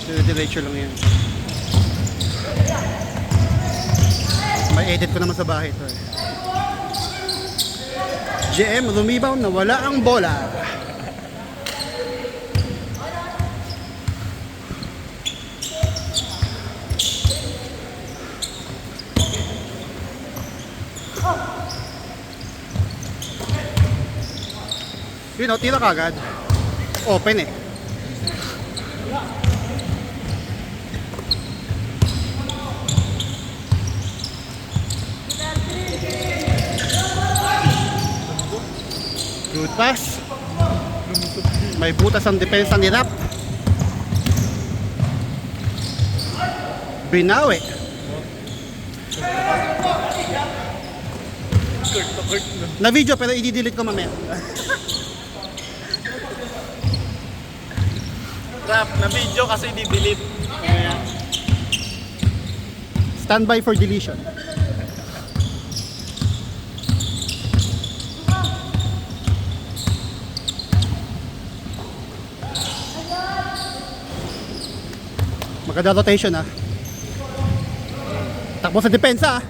Diretso lang yan. May edit ko naman sa bahay to eh. GM lumibaw na wala ang bola. Yun o, tira kagad. Open eh. Good pass. May butas ang depensa ni Rap. Binawi. Na video pero i-delete ko mamaya. Rap, na video kasi di-delete. Standby for deletion. Maganda rotation ah. Takbo sa depensa ah.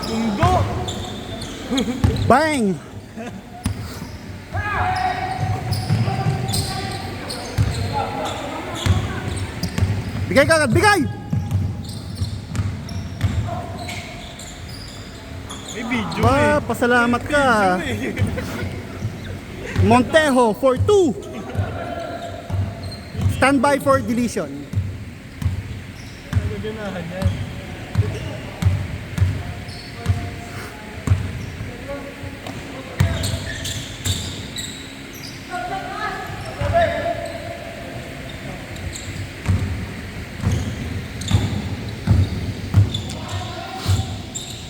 Tunggo! Bang! Bigay ka agad, bigay! May video Ba, pasalamat ka. Montejo for 2. Standby for deletion. Ganahan yan.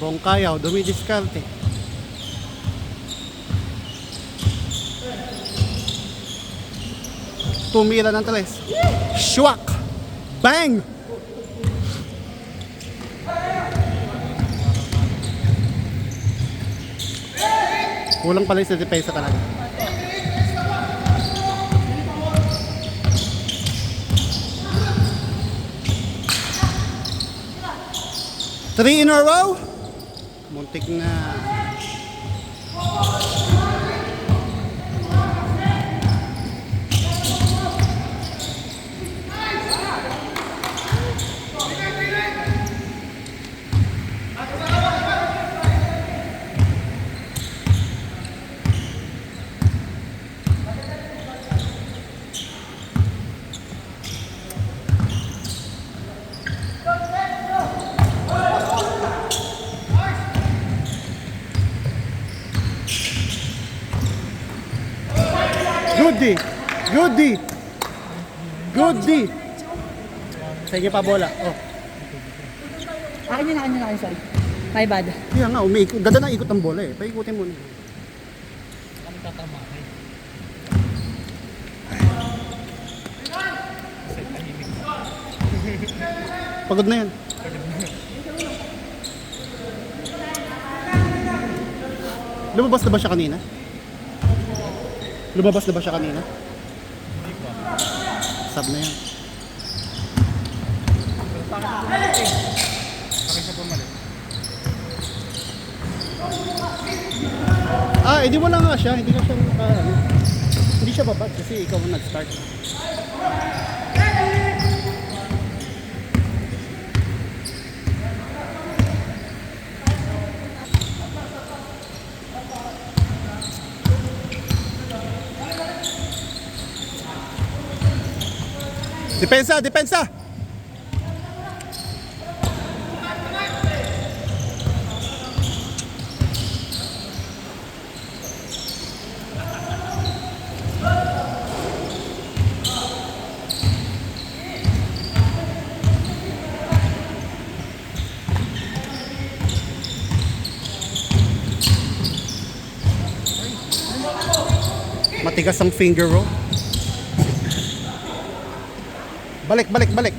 Bongkayaw, dumidiskarte. Tumira ng tres. Shwak! Bang! Kulang pala sa depensa talaga. Three in a row. Muntik na. Good D. Good D. Good D. Sa inyo pa bola. Oh. Akin na, sorry. My bad. Kaya nga, umiikot. Ganda na ikot ang bola eh. Paikutin mo na. Kami tatama eh. Pagod na yan. Lumabas na ba siya kanina? Lumabas na ba siya kanina? Sab na yan. Bakit siya pumalit? Ah, edi wala nga siya. Hindi na siya hindi siya babad kasi ikaw ang nag-start. Depensa, depensa! Matigas ang finger roll. Balik, balik, balik.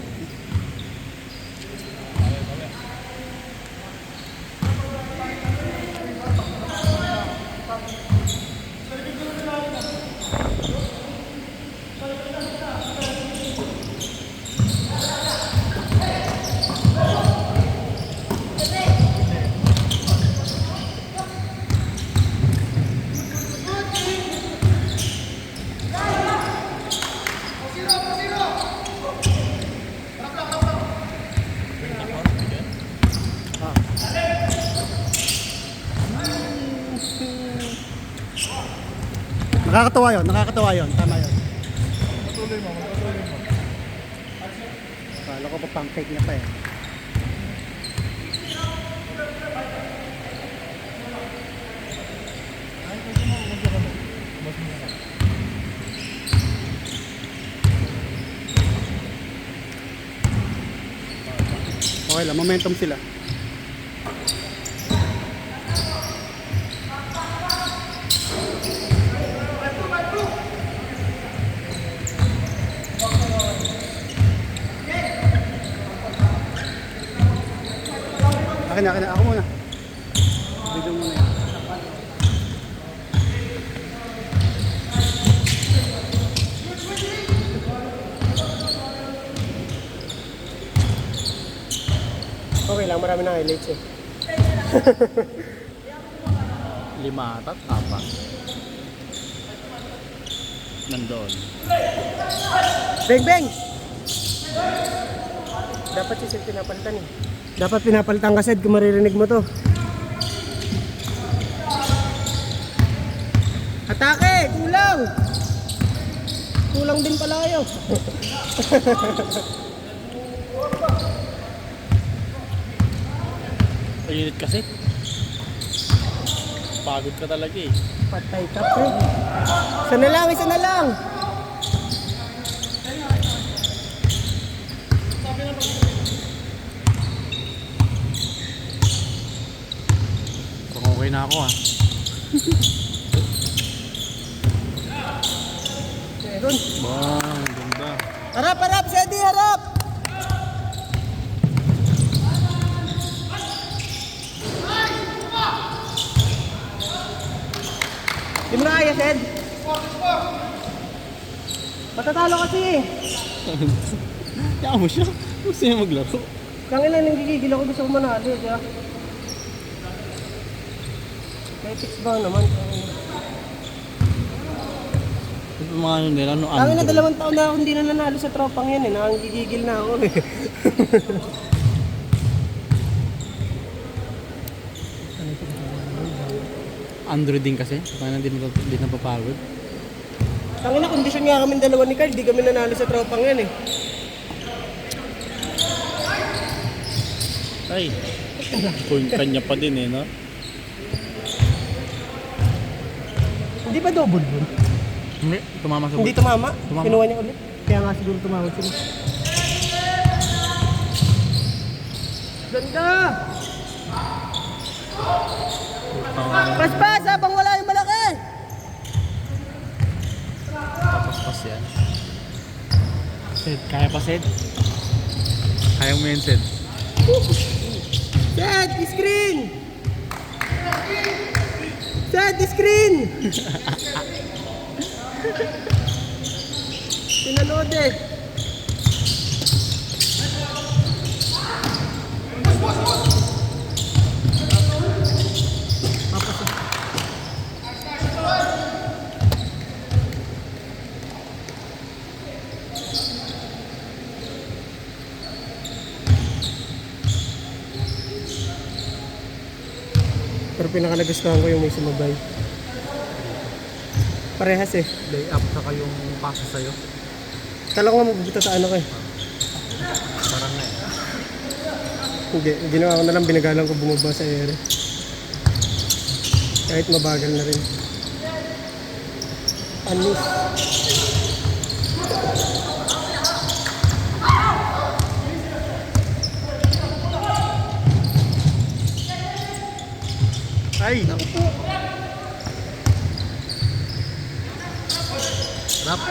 Nakakatawa yun, nakakatawa yun. Tama yun. Patuloy mo, patuloy mo. Kala ko pa pang fake na pa eh. Ay, pwede mo, umas ka na. Umas mo na. Okay lang, momentum sila. Akin na, ako muna. Video muna yan. Okay lang, marami na highlights eh. 5 at 4. Nandoon. Bang bang! Dapat si Seth pinapalitan eh. Dapat pinapalitan ka Seth kung maririnig mo to. Atake! Kulang! Kulang din pala kayo. Init kasi. Pagod ka talaga eh. Patay ka pre. Isa na lang, isa na lang. Okay na ako ah. Meron. Bang, ganda. Harap, harap, Sedi, harap! Di mo na kaya, Sed? Matatalo kasi eh. Kaya mo siya. Gusto niya maglaro. Kang ilan yung gigigil ako, gusto ko manalo. Kaya fix ba naman? Yung mga ano nila, no? Kang ina 2 taon na ako hindi na nanalo sa tropang yan eh. Nakangigigil na ako eh. Android din kasi. Kaya hindi napapagod. Kang ina, kondisyon nga kami 2 ni Carl. Di kami nanalo sa tropang yan eh. Ay. Kanya pa din eh, no? Hindi ba double ball? Hindi. Tumama sa Hindi tumama. Tumama. Kinuha niya ulit. Kaya nga siguro tumawag sila. Ganda! Paspas habang wala yung malaki! Tapos yan. Sed, kaya pa Sed? Kaya mo yan Sed? Set! Screen! Set! Screen! Pinanood eh. Pero pinakanagustuhan ko yung may sumabay. Parehas eh. Lay up saka yung pasa sa'yo. Kala ko nga magbubuta sa ano ko eh. Parang nga eh. Hindi, ginawa ko na lang, binagalang ko bumaba sa ere. Kahit mabagal na rin. Anis. Ay! Naku po! Rap.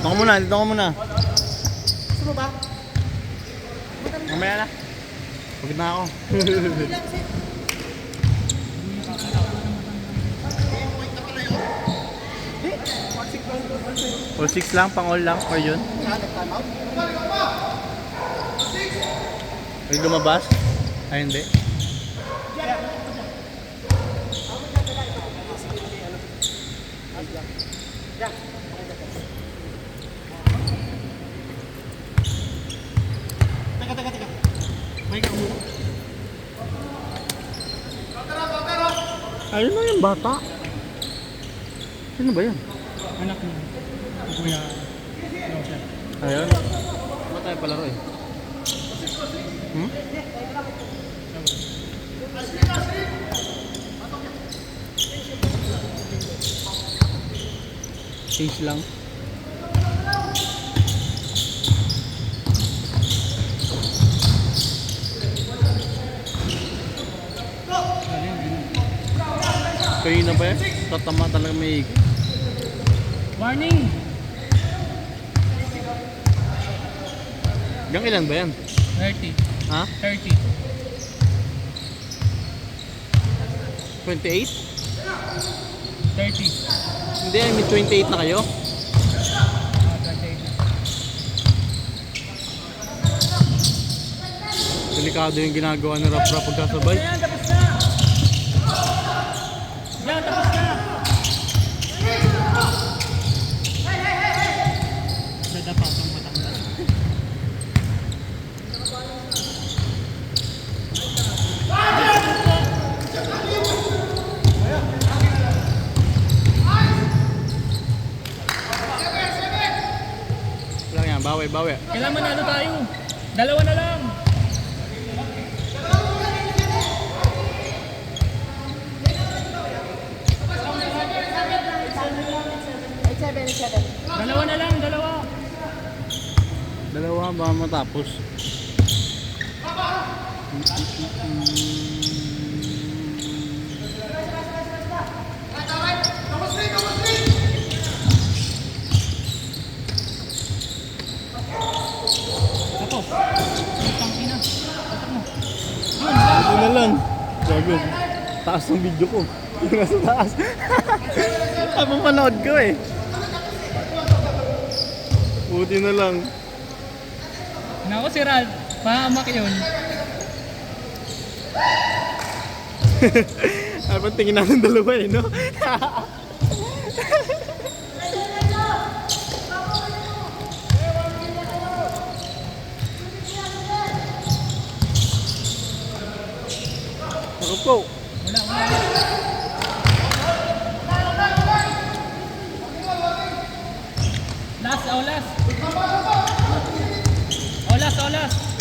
Dito ka muna, dito ka muna. Gusto mo ba? Mamaya na. Pagod na ako. All 6 lang, pang all lang, or yun? Ay, lumabas? Ay, hindi. Teka. May ka muna. Ayun na yung bata. Sino ba yan? Anak niya. Kuya. Ayun. Ba't tayo palaro eh? Hmm? Change lang. Kanina ba yan? Tatama talaga may higit. Warning! Gang ilan ba yan? 30. Ha? 30. 28? 30. Hindi, may 28 na kayo? 28. Delikado yung ginagawa ni Rap pagkasabay. Yan, tapos na! Yan, tapos na! Sada pa itong Batangas. Lang yan, bawi. Kailangan manalo tayo. Dalawa na lang. Dalawa na lang, dalawa. Dalawa ba matapos? Tapos. Tangina. Ito na lang. Gago. Taas ng video ko. Yung nasa taas. Habang panood ko eh. Buti na lang. Nako si Ralph, mahamak yun. Habang tingin natin dalawa eh, no? Ako po. Wala. Last. Oh, last.